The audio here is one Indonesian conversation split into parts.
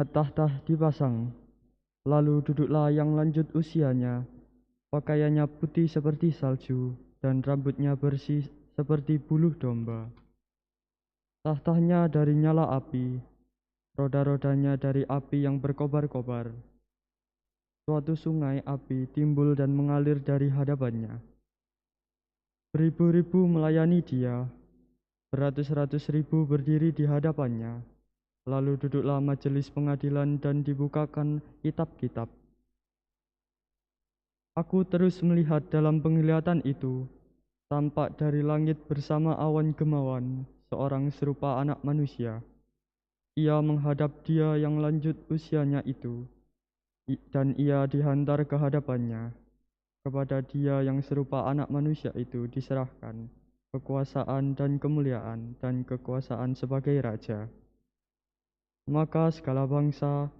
Tahta dipasang, lalu duduklah yang lanjut usianya. Pakaiannya putih seperti salju, dan rambutnya bersih seperti buluh domba. Tahtanya dari nyala api, roda-rodanya dari api yang berkobar-kobar. Suatu sungai api timbul dan mengalir dari hadapannya. Beribu-ribu melayani dia, beratus-ratus ribu berdiri di hadapannya. Lalu duduklah majelis pengadilan dan dibukakan kitab-kitab. Aku terus melihat dalam penglihatan itu, tampak dari langit bersama awan gemawan, seorang serupa anak manusia. Ia menghadap dia yang lanjut usianya itu, dan ia dihantar ke hadapannya. Kepada dia yang serupa anak manusia itu diserahkan kekuasaan dan kemuliaan dan kekuasaan sebagai raja. Maka segala bangsa,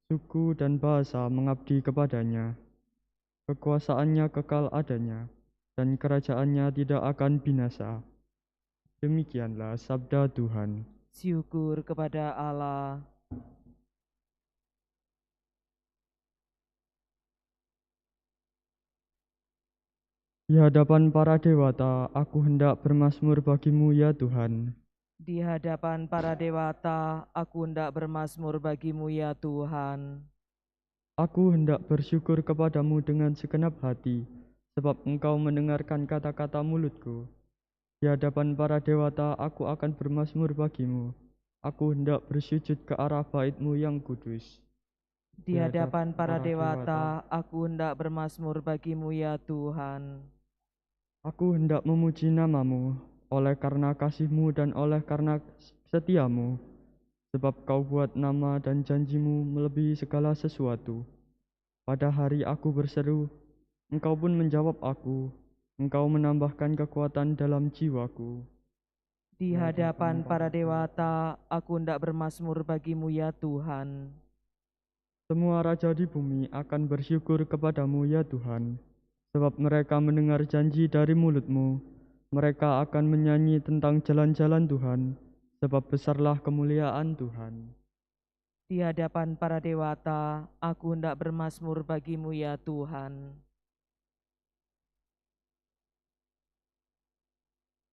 suku dan bahasa mengabdi kepadanya. Kekuasaannya kekal adanya, dan kerajaannya tidak akan binasa. Demikianlah sabda Tuhan. Syukur kepada Allah. Di hadapan para dewata, aku hendak bermazmur bagimu ya Tuhan. Di hadapan para dewata, aku hendak bermazmur bagimu ya Tuhan. Aku hendak bersyukur kepadamu dengan segenap hati, sebab Engkau mendengarkan kata-kata mulutku. Di hadapan para dewata, aku akan bermazmur bagimu. Aku hendak bersujud ke arah bait-Mu yang kudus. Di hadapan para dewata, aku hendak bermazmur bagimu ya Tuhan. Aku hendak memuji nama-Mu, oleh karena kasih-Mu dan oleh karena setiamu, sebab Kau buat nama dan janji-Mu melebihi segala sesuatu. Pada hari aku berseru, Engkau pun menjawab aku, Engkau menambahkan kekuatan dalam jiwaku. Di hadapan para dewata, aku hendak bermazmur bagimu ya Tuhan. Semua raja di bumi akan bersyukur kepadamu ya Tuhan, sebab mereka mendengar janji dari mulut-Mu. Mereka akan menyanyi tentang jalan-jalan Tuhan, sebab besarlah kemuliaan Tuhan. Di hadapan para dewata, aku hendak bermazmur bagimu ya Tuhan.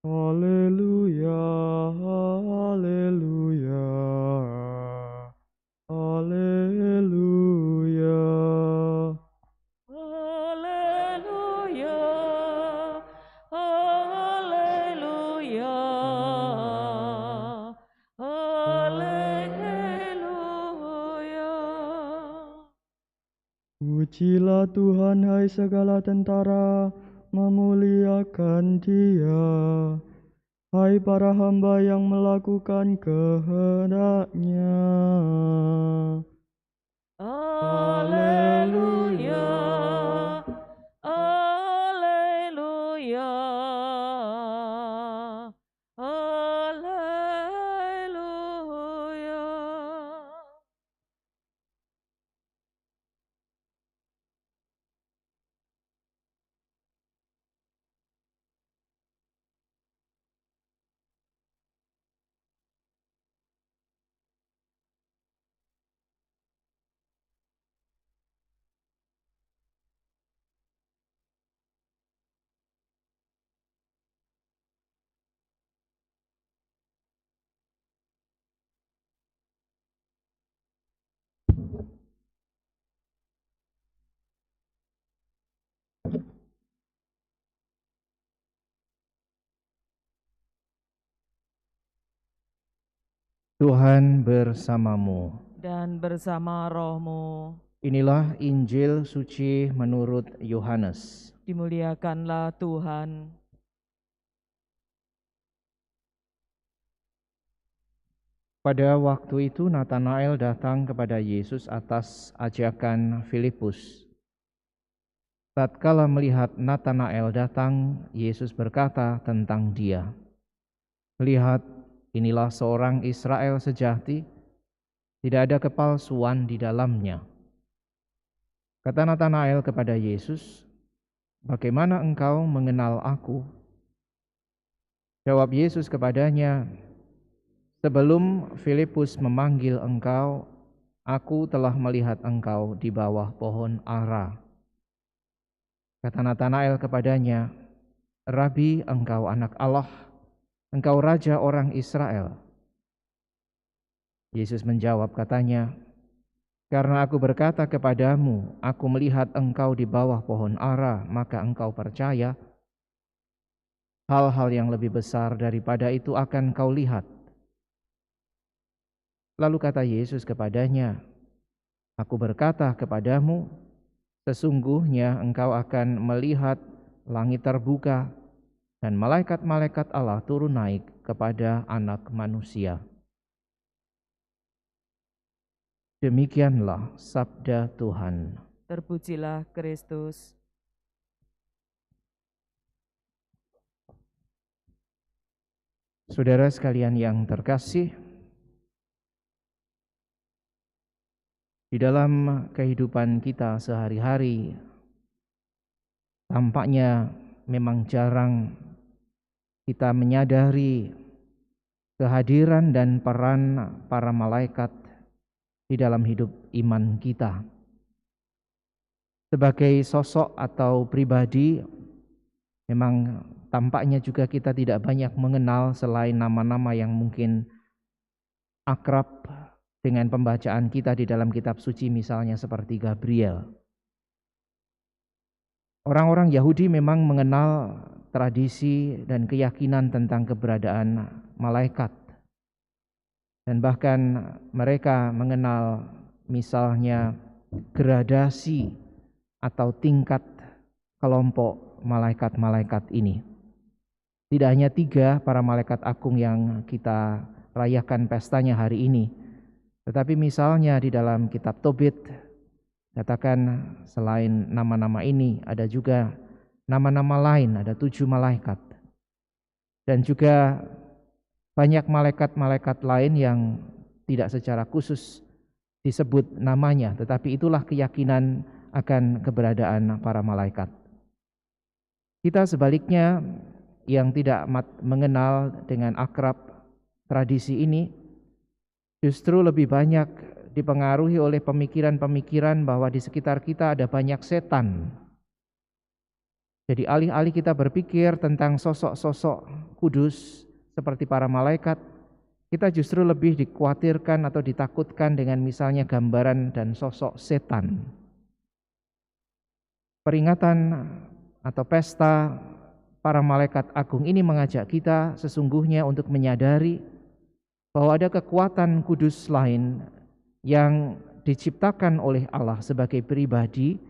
Haleluya, haleluya, haleluya. Haleluya, haleluya, haleluya. Pujilah Tuhan hai segala tentara, memuliakan Dia. Hai para hamba yang melakukan kehendak-Nya. Haleluya, haleluya, haleluya. Tuhan bersamamu. Dan bersama rohmu, Inilah Injil suci menurut Yohanes. dimuliakanlah Tuhan. Pada waktu itu Natanael datang kepada Yesus atas ajakan Filipus. Tatkala melihat Natanael datang, Yesus berkata tentang dia, "Lihat, inilah seorang Israel sejati, tidak ada kepalsuan di dalamnya." Kata Natanael kepada Yesus, "Bagaimana engkau mengenal aku?" Jawab Yesus kepadanya, "Sebelum Filipus memanggil engkau, Aku telah melihat engkau di bawah pohon ara. Kata Natanael kepadanya, Rabi, engkau anak Allah, engkau raja orang Israel. Yesus menjawab katanya, karena aku berkata kepadamu, aku melihat engkau di bawah pohon ara, maka engkau percaya. Hal-hal yang lebih besar daripada itu akan kau lihat. Lalu kata Yesus kepadanya, aku berkata kepadamu, sesungguhnya engkau akan melihat langit terbuka dan malaikat-malaikat Allah turun naik kepada Anak Manusia. Demikianlah sabda Tuhan. Terpujilah Kristus. Saudara sekalian yang terkasih, di dalam kehidupan kita sehari-hari, tampaknya memang jarang kita menyadari kehadiran dan peran para malaikat di dalam hidup iman kita. Sebagai sosok atau pribadi, memang tampaknya juga kita tidak banyak mengenal selain nama-nama yang mungkin akrab dengan pembacaan kita di dalam kitab suci, misalnya seperti Gabriel. Orang-orang Yahudi memang mengenal tradisi dan keyakinan tentang keberadaan malaikat. Dan bahkan mereka mengenal misalnya gradasi atau tingkat kelompok malaikat-malaikat ini. Tidak hanya 3 para malaikat agung yang kita rayakan pestanya hari ini, tetapi misalnya di dalam kitab Tobit, katakan selain nama-nama ini ada juga nama-nama lain, ada 7 malaikat. Dan juga banyak malaikat-malaikat lain yang tidak secara khusus disebut namanya, tetapi itulah keyakinan akan keberadaan para malaikat. Kita sebaliknya yang tidak mengenal dengan akrab tradisi ini, justru lebih banyak dipengaruhi oleh pemikiran-pemikiran bahwa di sekitar kita ada banyak setan. Jadi alih-alih kita berpikir tentang sosok-sosok kudus seperti para malaikat, kita justru lebih dikhawatirkan atau ditakutkan dengan misalnya gambaran dan sosok setan. Peringatan atau pesta para malaikat agung ini mengajak kita sesungguhnya untuk menyadari bahwa ada kekuatan kudus lain yang diciptakan oleh Allah sebagai pribadi,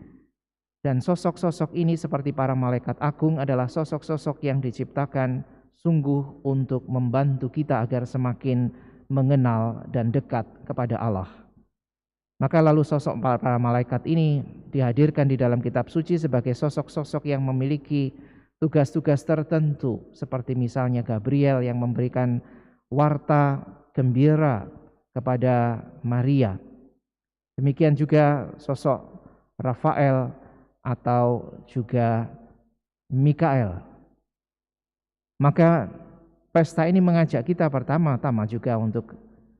dan sosok-sosok ini seperti para malaikat agung adalah sosok-sosok yang diciptakan sungguh untuk membantu kita agar semakin mengenal dan dekat kepada Allah. Maka lalu sosok para malaikat ini dihadirkan di dalam kitab suci sebagai sosok-sosok yang memiliki tugas-tugas tertentu, seperti misalnya Gabriel yang memberikan warta gembira kepada Maria. Demikian juga sosok Rafael atau juga Mikael. Maka pesta ini mengajak kita pertama-tama juga untuk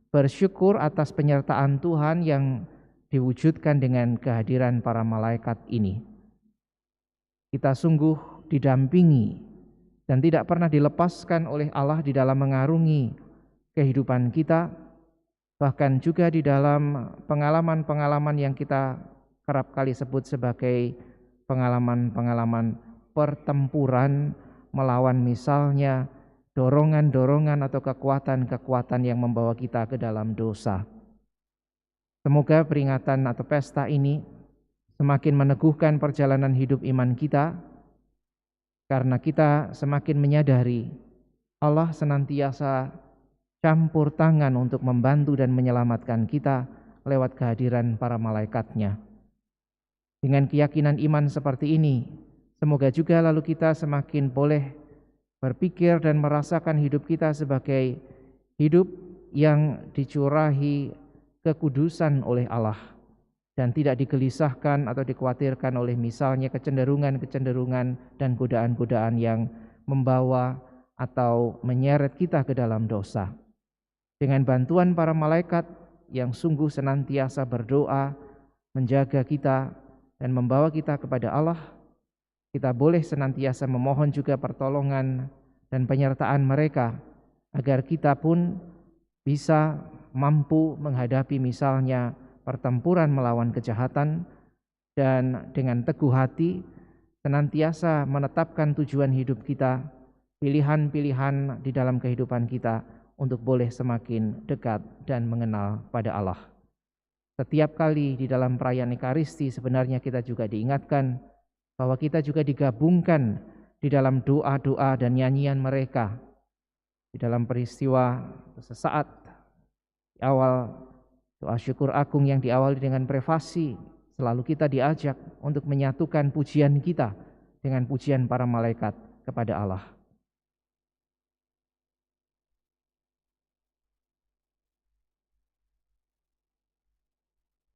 bersyukur atas penyertaan Tuhan yang diwujudkan dengan kehadiran para malaikat ini. Kita sungguh didampingi dan tidak pernah dilepaskan oleh Allah di dalam mengarungi kehidupan kita, bahkan juga di dalam pengalaman-pengalaman yang kita kerap kali sebut sebagai pengalaman-pengalaman pertempuran melawan misalnya dorongan-dorongan atau kekuatan-kekuatan yang membawa kita ke dalam dosa. Semoga peringatan atau pesta ini semakin meneguhkan perjalanan hidup iman kita, karena kita semakin menyadari Allah senantiasa campur tangan untuk membantu dan menyelamatkan kita lewat kehadiran para malaikat-Nya. Dengan keyakinan iman seperti ini, semoga juga lalu kita semakin boleh berpikir dan merasakan hidup kita sebagai hidup yang dicurahi kekudusan oleh Allah dan tidak digelisahkan atau dikhawatirkan oleh misalnya kecenderungan-kecenderungan dan godaan-godaan yang membawa atau menyeret kita ke dalam dosa. Dengan bantuan para malaikat, yang sungguh senantiasa berdoa, menjaga kita dan membawa kita kepada Allah. Kita boleh senantiasa memohon juga pertolongan dan penyertaan mereka agar kita pun bisa mampu menghadapi misalnya pertempuran melawan kejahatan dan dengan teguh hati senantiasa menetapkan tujuan hidup kita, pilihan-pilihan di dalam kehidupan kita untuk boleh semakin dekat dan mengenal pada Allah. Setiap kali di dalam perayaan Ekaristi sebenarnya kita juga diingatkan bahwa kita juga digabungkan di dalam doa-doa dan nyanyian mereka. Di dalam peristiwa sesaat di awal doa syukur agung yang diawali dengan prefasi, selalu kita diajak untuk menyatukan pujian kita dengan pujian para malaikat kepada Allah.